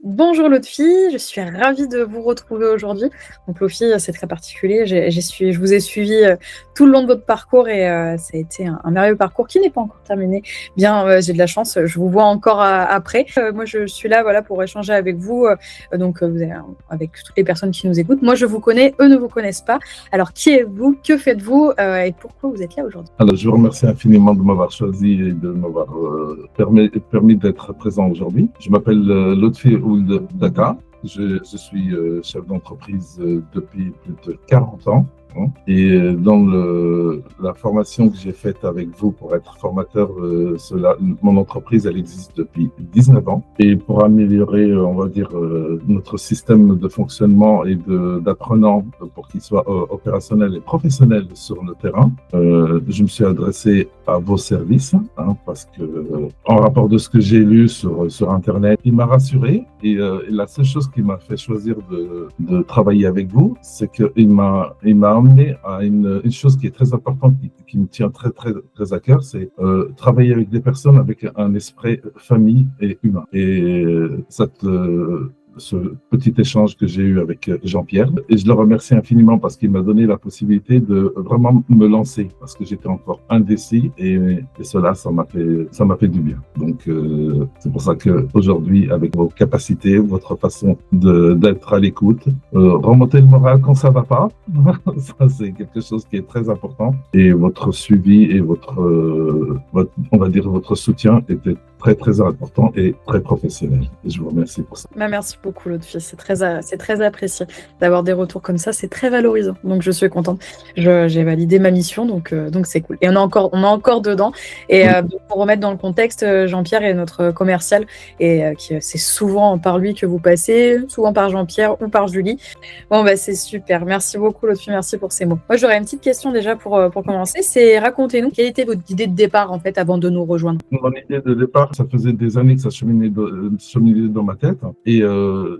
Bonjour Lotfi, je suis ravie de vous retrouver aujourd'hui. Donc Lotfi, c'est très particulier. Je vous ai suivi tout le long de votre parcours et ça a été un merveilleux parcours qui n'est pas encore terminé. Bien, j'ai de la chance, je vous vois encore après. Moi, je suis là, voilà, pour échanger avec vous. Avec toutes les personnes qui nous écoutent. Moi, je vous connais, eux ne vous connaissent pas. Alors, qui êtes-vous? Que faites-vous et pourquoi vous êtes là aujourd'hui? Alors, je vous remercie infiniment de m'avoir choisi et de m'avoir permis d'être présent aujourd'hui. Je m'appelle Lotfi Ould Daka. Je suis chef d'entreprise depuis plus de 40 ans. Et dans la formation que j'ai faite avec vous pour être formateur, mon entreprise, elle existe depuis 19 ans. Et pour améliorer, on va dire, notre système de fonctionnement et d'apprenants pour qu'il soit opérationnel et professionnel sur le terrain, je me suis adressé à vos services, parce que en rapport de ce que j'ai lu sur Internet, il m'a rassuré. Et la seule chose qui m'a fait choisir de travailler avec vous, c'est qu'il m'a amené à une chose qui est très importante, qui me tient très, très, très à cœur, c'est travailler avec des personnes avec un esprit famille et humain. Et ce petit échange que j'ai eu avec Jean-Pierre. Et je le remercie infiniment parce qu'il m'a donné la possibilité de vraiment me lancer parce que j'étais encore indécis et cela, ça m'a fait du bien. Donc, c'est pour ça qu'aujourd'hui, avec vos capacités, votre façon d'être à l'écoute, remonter le moral quand ça va pas, ça c'est quelque chose qui est très important. Et votre suivi et on va dire, votre soutien était très, très important et très professionnel. Et je vous remercie pour ça. Merci beaucoup, Lotfi. C'est très apprécié d'avoir des retours comme ça. C'est très valorisant. Donc, je suis contente. J'ai validé ma mission, donc c'est cool. Et on est encore dedans. Et pour remettre dans le contexte, Jean-Pierre est notre commercial et c'est souvent par lui que vous passez, souvent par Jean-Pierre ou par Julie. Bon, c'est super. Merci beaucoup, Lotfi. Merci pour ces mots. Moi, j'aurais une petite question déjà pour commencer. C'est racontez-nous, quelle était votre idée de départ, en fait, avant de nous rejoindre? Mon idée de départ, ça faisait des années que ça cheminait dans ma tête et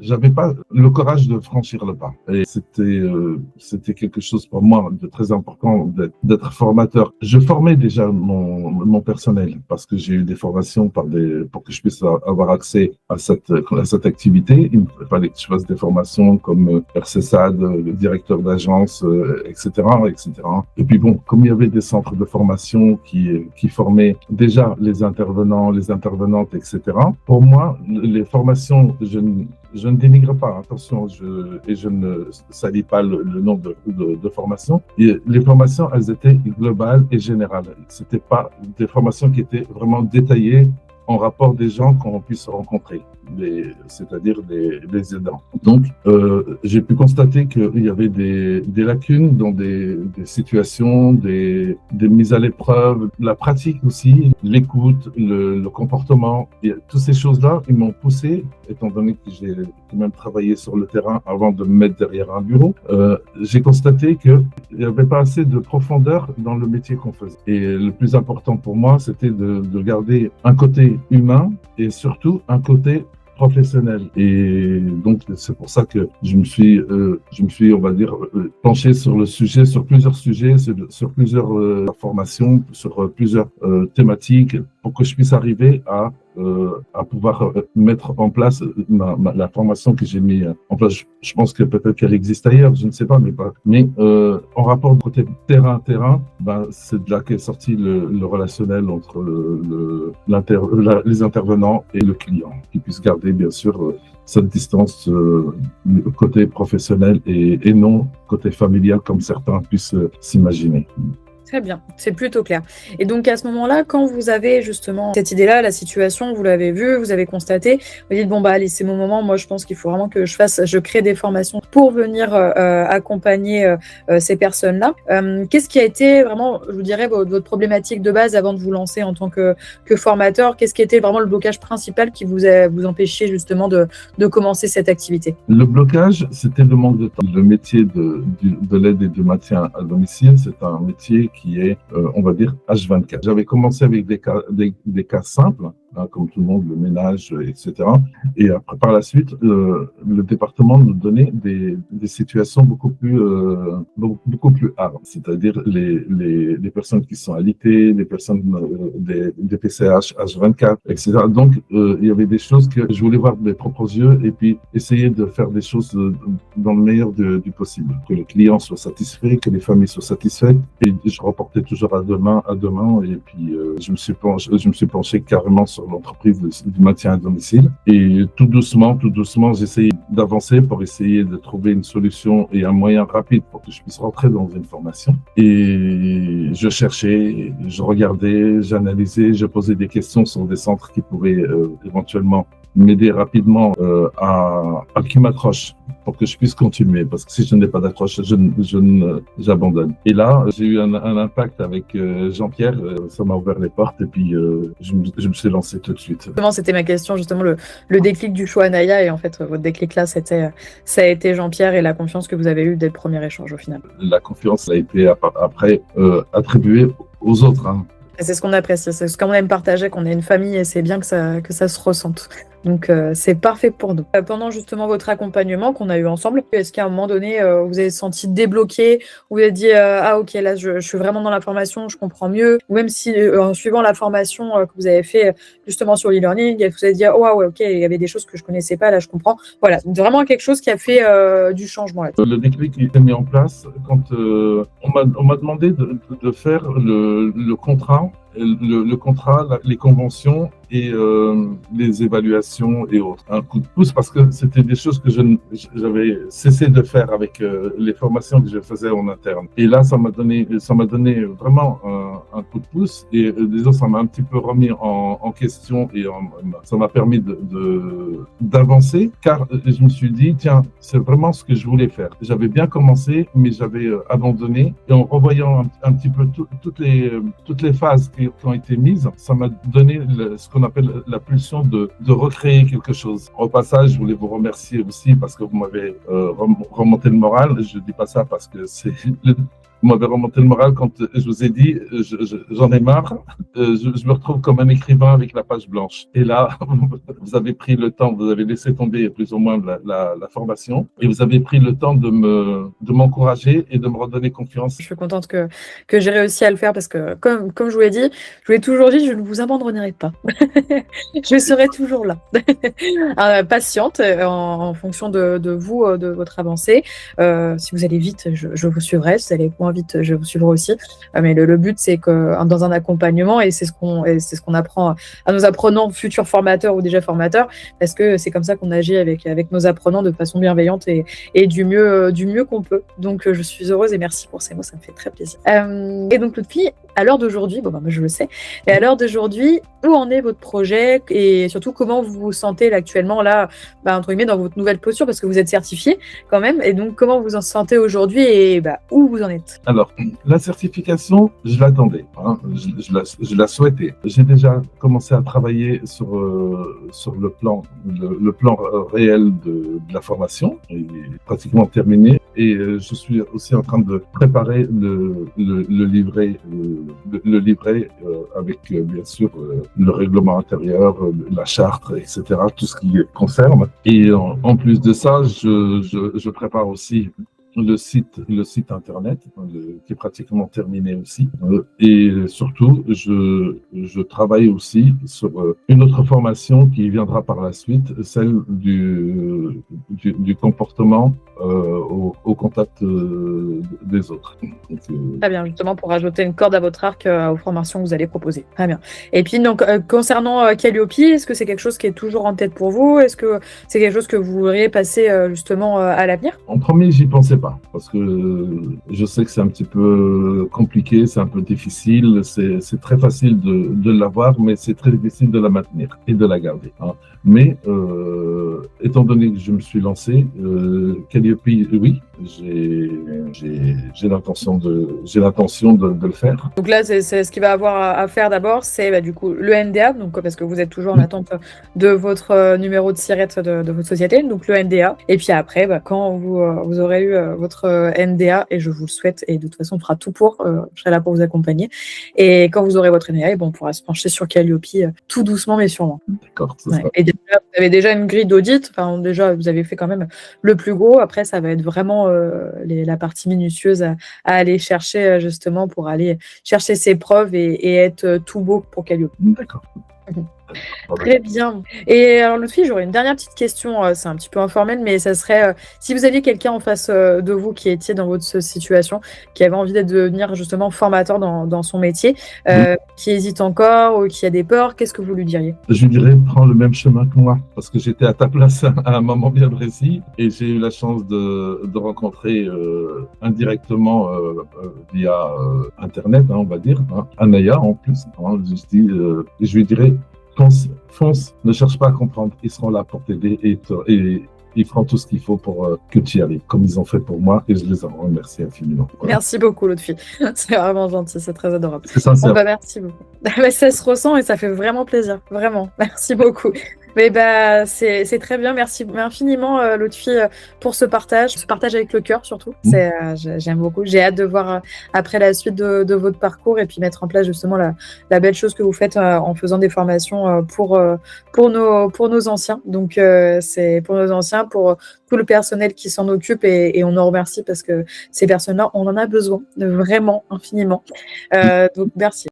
j'avais pas le courage de franchir le pas. Et c'était quelque chose pour moi de très important d'être formateur. Je formais déjà mon personnel parce que j'ai eu des formations pour que je puisse avoir accès à cette activité. Il me fallait que je fasse des formations comme RCSAD, le directeur d'agence, etc., etc. Et puis bon, comme il y avait des centres de formation qui formaient déjà les intervenants, les intervenantes, etc. Pour moi, les formations, je ne dénigre pas, attention, je ne salis pas le nom de formation. Et les formations, elles étaient globales et générales. C'était pas des formations qui étaient vraiment détaillées en rapport des gens qu'on puisse rencontrer, c'est-à-dire les aidants. Donc, j'ai pu constater qu'il y avait des lacunes dans des situations, des mises à l'épreuve, la pratique aussi, l'écoute, le comportement. Et toutes ces choses-là, ils m'ont poussé, étant donné que j'ai même travaillé sur le terrain avant de me mettre derrière un bureau, j'ai constaté qu'il n'y avait pas assez de profondeur dans le métier qu'on faisait. Et le plus important pour moi, c'était de garder un côté humain et surtout un côté professionnel. Et donc, c'est pour ça que je me suis, on va dire, penché sur le sujet, sur plusieurs sujets, sur plusieurs formations, sur plusieurs thématiques, pour que je puisse arriver à pouvoir mettre en place la formation que j'ai mis en place. Je pense que peut-être qu'elle existe ailleurs, je ne sais pas, mais en rapport de côté terrain, c'est de là qu'est sorti le relationnel entre les intervenants et le client, qui puisse garder bien sûr cette distance côté professionnel et non côté familial comme certains puissent s'imaginer. Très bien, c'est plutôt clair. Et donc à ce moment-là, quand vous avez justement cette idée-là, la situation, vous l'avez vue, vous avez constaté, vous dites bon allez, c'est mon moment, moi je pense qu'il faut vraiment que je crée des formations pour venir accompagner ces personnes-là. Qu'est-ce qui a été vraiment, je vous dirais, votre problématique de base avant de vous lancer en tant que formateur? Qu'est-ce qui était vraiment le blocage principal qui vous empêchait justement de commencer cette activité? Le blocage, c'était le manque de temps. Le métier de l'aide et du maintien à domicile, c'est un métier qui est, on va dire, H24. J'avais commencé avec des cas simples hein, comme tout le monde, le ménage, etc. Et après, par la suite, le département nous donnait des situations beaucoup plus hard, c'est-à-dire les personnes qui sont alitées, les personnes des PCH, H24, etc. Donc, il y avait des choses que je voulais voir de mes propres yeux et puis essayer de faire des choses dans le meilleur du possible, que le client soit satisfait, que les familles soient satisfaites. Et je reportais toujours à demain, et puis je me suis penché carrément sur l'entreprise du maintien à domicile. Et tout doucement, j'essayais d'avancer pour essayer de trouver une solution et un moyen rapide pour que je puisse rentrer dans une formation. Et je cherchais, je regardais, j'analysais, je posais des questions sur des centres qui pouvaient éventuellement m'aider rapidement à qu'ils m'accrochent pour que je puisse continuer, parce que si je n'ai pas d'accroche, j'abandonne. Et là, j'ai eu un impact avec Jean-Pierre, ça m'a ouvert les portes et puis je me suis lancé tout de suite. Justement, c'était ma question, justement, le déclic du choix Anaya, et en fait, votre déclic là, ça a été Jean-Pierre et la confiance que vous avez eue dès le premier échange au final. La confiance a été après attribuée aux autres, hein. C'est ce qu'on apprécie, c'est ce qu'on aime partager, qu'on est une famille et c'est bien que ça se ressente. Donc c'est parfait pour nous. Pendant justement votre accompagnement qu'on a eu ensemble, est-ce qu'à un moment donné, vous avez senti débloqué, vous avez dit ah ok, là je suis vraiment dans la formation, je comprends mieux, ou même si en suivant la formation que vous avez fait justement sur l'e-learning, vous avez dit oh ouais, ok, il y avait des choses que je connaissais pas, là je comprends. Voilà, vraiment quelque chose qui a fait du changement. Là. Le déclic qui est mis en place quand on m'a demandé de faire le contrat. Le contrat, les conventions et les évaluations et autres. Un coup de pouce parce que c'était des choses que j'avais cessé de faire avec les formations que je faisais en interne. Et là, ça m'a donné vraiment un coup de pouce et disons, ça m'a un petit peu remis en question et ça m'a permis d'avancer car je me suis dit, tiens, c'est vraiment ce que je voulais faire. J'avais bien commencé, mais j'avais abandonné et en revoyant un petit peu toutes les phases qui ont été mises, ça m'a donné ce qu'on appelle la pulsion de recréer quelque chose. Au passage, je voulais vous remercier aussi parce que vous m'avez remonté le moral. Je dis pas ça parce que vous m'avez remonté le moral quand je vous ai dit j'en ai marre, je me retrouve comme un écrivain avec la page blanche. Et là, vous avez pris le temps, vous avez laissé tomber plus ou moins la formation et vous avez pris le temps de m'encourager et de me redonner confiance. Je suis contente que j'ai réussi à le faire parce que comme je vous l'ai dit, je vous l'ai toujours dit, je ne vous abandonnerai pas. Je serai toujours là. Patiente en fonction de vous, de votre avancée. Si vous allez vite, je vous suivrai. Si vous allez moins vite, je vous suivrai aussi. Mais le but, c'est que dans un accompagnement, et c'est ce qu'on apprend à nos apprenants, futurs formateurs ou déjà formateurs, parce que c'est comme ça qu'on agit avec nos apprenants de façon bienveillante et du mieux qu'on peut. Donc, je suis heureuse et merci pour ces mots, ça me fait très plaisir. Et donc, Lutfi, à l'heure d'aujourd'hui, moi je le sais, mais à l'heure d'aujourd'hui, où en est votre projet et surtout comment vous vous sentez là, actuellement là, entre guillemets, dans votre nouvelle posture parce que vous êtes certifié quand même, et donc comment vous en sentez aujourd'hui et où vous en êtes? Alors, la certification, je l'attendais, hein, je la souhaitais. J'ai déjà commencé à travailler sur le plan réel de la formation, il est pratiquement terminé, et je suis aussi en train de préparer le livret avec bien sûr le règlement intérieur, la charte, etc., tout ce qui concerne. Et en plus de ça, je prépare aussi le site internet qui est pratiquement terminé aussi. Et surtout, je travaille aussi sur une autre formation qui viendra par la suite, celle du comportement au contact des autres. Donc, très bien, justement pour rajouter une corde à votre arc aux formations que vous allez proposer. Très bien. Et puis donc concernant Calliope, est-ce que c'est quelque chose qui est toujours en tête pour vous? Est-ce que c'est quelque chose que vous voudriez passer justement à l'avenir? En premier, j'y pensais pas parce que je sais que c'est un petit peu compliqué, c'est un peu difficile, c'est très facile de l'avoir, mais c'est très difficile de la maintenir et de la garder. Hein. Mais étant donné que je me suis lancé, Calliope, oui, j'ai l'intention de le faire. Donc là, c'est ce qu'il va avoir à faire d'abord, c'est du coup le NDA, donc parce que vous êtes toujours en attente de votre numéro de SIRET de votre société, donc le NDA. Et puis après, quand vous aurez eu votre NDA et je vous le souhaite et de toute façon on fera tout pour, je serai là pour vous accompagner et quand vous aurez votre NDA, on pourra se pencher sur Calliope tout doucement mais sûrement. D'accord, c'est Ouais. ça. Et déjà, vous avez déjà une grille d'audit, enfin déjà vous avez fait quand même le plus gros, après ça va être vraiment la partie minutieuse à aller chercher justement pour aller chercher ses preuves et être tout beau pour Calliope. D'accord. Très bien. Et alors Lutfi, j'aurais une dernière petite question, c'est un petit peu informel, mais ça serait si vous aviez quelqu'un en face de vous qui étiez dans votre situation, qui avait envie de devenir justement formateur dans son métier, qui hésite encore ou qui a des peurs, qu'est-ce que vous lui diriez? Je lui dirais, prends le même chemin que moi, parce que j'étais à ta place à un moment bien précis et j'ai eu la chance de rencontrer indirectement via Internet, on va dire, Anaya en plus. Je lui dirais, fonce, ne cherche pas à comprendre, ils seront là pour t'aider et ils feront tout ce qu'il faut pour que tu y arrives, comme ils ont fait pour moi et je les en remercie infiniment. Voilà. Merci beaucoup, Lutfi. C'est vraiment gentil, c'est très adorable. C'est sincère. Merci beaucoup. Ça se ressent et ça fait vraiment plaisir, vraiment. Merci beaucoup. Mais c'est très bien. Merci infiniment, Lutfi, pour ce partage avec le cœur surtout. J'aime beaucoup. J'ai hâte de voir après la suite de votre parcours et puis mettre en place justement la belle chose que vous faites en faisant des formations pour nos anciens. Donc c'est pour nos anciens, pour tout le personnel qui s'en occupe et on en remercie parce que ces personnes-là, on en a besoin vraiment infiniment. Donc merci.